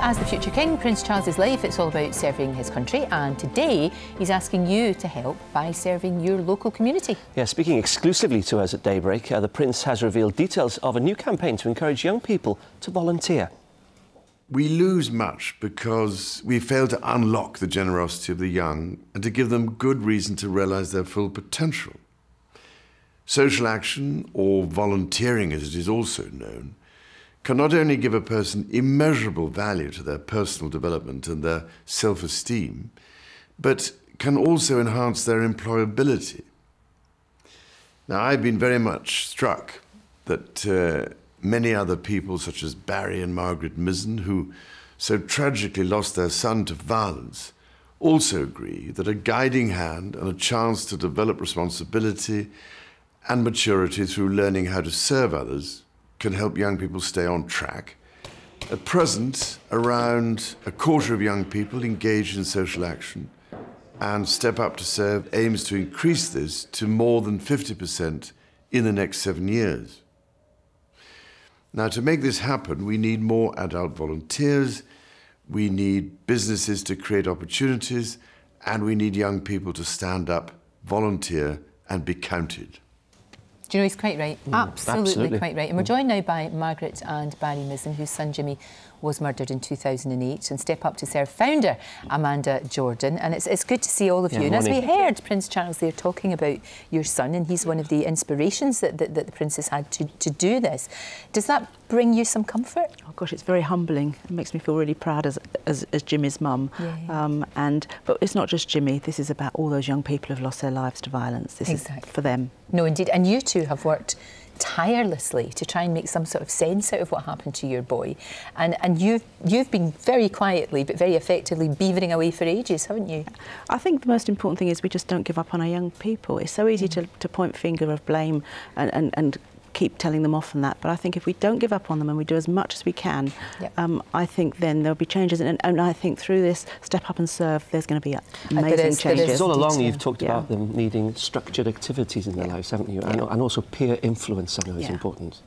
as the future king, Prince Charles's life, it's all about serving his country, and today he's asking you to help by serving your local community. Yeah, speaking exclusively to us at Daybreak, the Prince has revealed details of a new campaign to encourage young people to volunteer. We lose much because we fail to unlock the generosity of the young and to give them good reason to realise their full potential. Social action, or volunteering as it is also known, can not only give a person immeasurable value to their personal development and their self-esteem, but can also enhance their employability. Now, I've been very much struck that many other people, such as Barry and Margaret Mizzen, who so tragically lost their son to violence, also agree that a guiding hand and a chance to develop responsibility and maturity through learning how to serve others can help young people stay on track. At present, around a quarter of young people engaged in social action, and Step Up to Serve aims to increase this to more than 50% in the next 7 years. Now, to make this happen, we need more adult volunteers, we need businesses to create opportunities, and we need young people to stand up, volunteer, and be counted. Do you know, he's quite right. Absolutely quite right. And we're joined now by Margaret and Barry Mizzen, whose son Jimmy was murdered in 2008, and Step Up to Serve founder Amanda Jordan. And it's good to see all of you. And as we heard Prince Charles there talking about your son, and he's one of the inspirations that the Prince has had to do this, does that bring you some comfort? Oh gosh, it's very humbling. It makes me feel really proud as Jimmy's mum. Yeah. But it's not just Jimmy. This is about all those young people who've lost their lives to violence. This is for them. No, indeed. And you two have worked tirelessly to try and make some sort of sense out of what happened to your boy. And you've been very quietly but very effectively beavering away for ages, haven't you? I think the most important thing is we just don't give up on our young people. It's so easy to point finger of blame and keep telling them off on that, but I think if we don't give up on them and we do as much as we can, I think then there'll be changes, and I think through this Step Up and Serve there's going to be amazing changes. All along you've talked about them needing structured activities in their lives, haven't you? And also peer influence, I know, is important.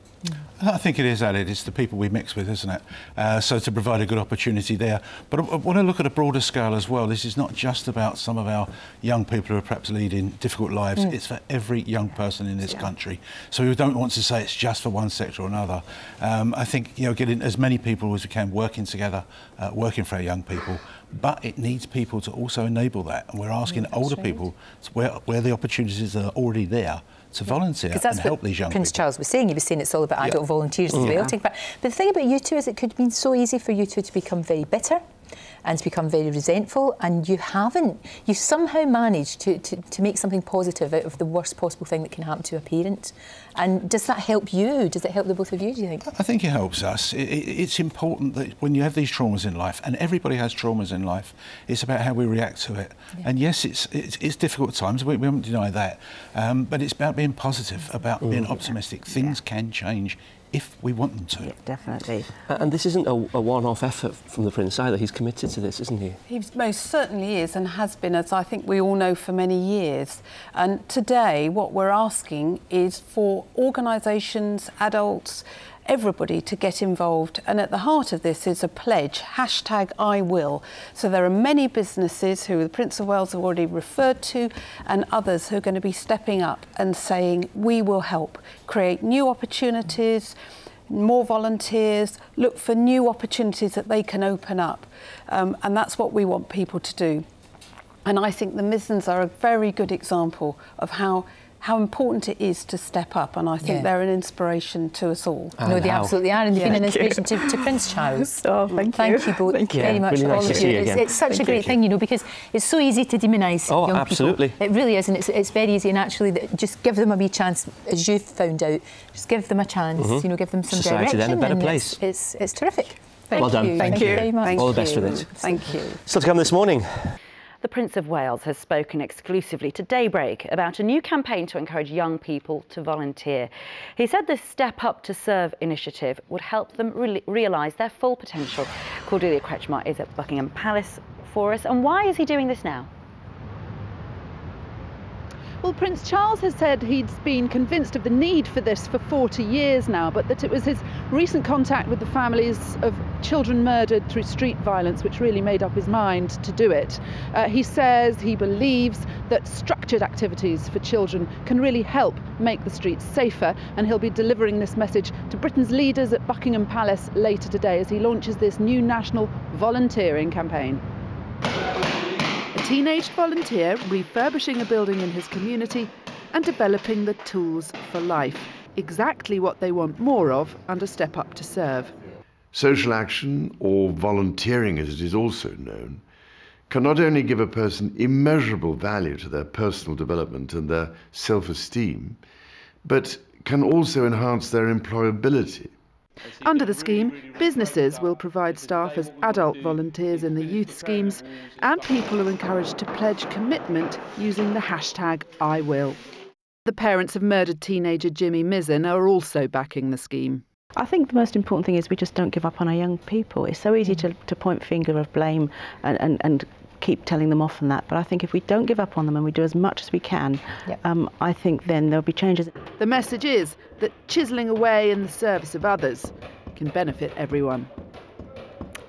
I think it is, Aled. It's the people we mix with, isn't it? So to provide a good opportunity there. But I want to look at a broader scale as well. This is not just about some of our young people who are perhaps leading difficult lives. It's for every young person in this country. So we don't want to say it's just for one sector or another. I think, you know, getting as many people as we can working together, working for our young people. But it needs people to also enable that. And we're asking older people where the opportunities are already there to volunteer and help these young people. Prince Charles was saying. He was saying it's all about adult volunteers as well. But the thing about you two is it could have been so easy for you two to become very bitter and to become very resentful, and you haven't. You've somehow managed to make something positive out of the worst possible thing that can happen to a parent. And does that help you? Does it help the both of you, do you think? I think it helps us. It's important that when you have these traumas in life, and everybody has traumas in life, it's about how we react to it. And yes, it's difficult at times, we won't deny that, but it's about being positive, about being optimistic. Things can change if we want them to. Yeah, definitely. And this isn't a one-off effort from the Prince either. He's committed to this, isn't he? He most certainly is, and has been, as I think we all know, for many years. And today, what we're asking is for organisations, adults, everybody to get involved, and at the heart of this is a pledge, #IWill. So there are many businesses who the Prince of Wales have already referred to, and others who are going to be stepping up and saying we will help create new opportunities, more volunteers, look for new opportunities that they can open up, and that's what we want people to do. And I think the Mizzens are a very good example of how important it is to step up, and I think they're an inspiration to us all. No, they absolutely are, and they've been an inspiration to Prince Charles. Oh, thank you. Thank you both very much, really all of you. It's such a great thing, you know, because it's so easy to demonise young people. It really is, and it's very easy, and actually just give them a wee chance, as you've found out, just give them a chance, you know, give them some direction. Society then a better place. It's terrific. Well done. Thank you very much. All the best with it. Thank you. Still to come this morning. The Prince of Wales has spoken exclusively to Daybreak about a new campaign to encourage young people to volunteer. He said this Step Up to Serve initiative would help them realise their full potential. Cordelia Kretschmar is at Buckingham Palace for us. And why is he doing this now? Well, Prince Charles has said he'd been convinced of the need for this for 40 years now, but that it was his recent contact with the families of children murdered through street violence which really made up his mind to do it. He says he believes that structured activities for children can really help make the streets safer, and he'll be delivering this message to Britain's leaders at Buckingham Palace later today as he launches this new national volunteering campaign. A teenaged volunteer refurbishing a building in his community and developing the tools for life. Exactly what they want more of under Step Up to Serve. Social action, or volunteering as it is also known, can not only give a person immeasurable value to their personal development and their self-esteem, but can also enhance their employability. Under the scheme, businesses will provide staff as adult volunteers in the youth schemes, and people are encouraged to pledge commitment using the hashtag #IWill. The parents of murdered teenager Jimmy Mizzen are also backing the scheme. I think the most important thing is we just don't give up on our young people. It's so easy to point finger of blame and keep telling them off on that, but I think if we don't give up on them and we do as much as we can, I think then there'll be changes. The message is that chiselling away in the service of others can benefit everyone.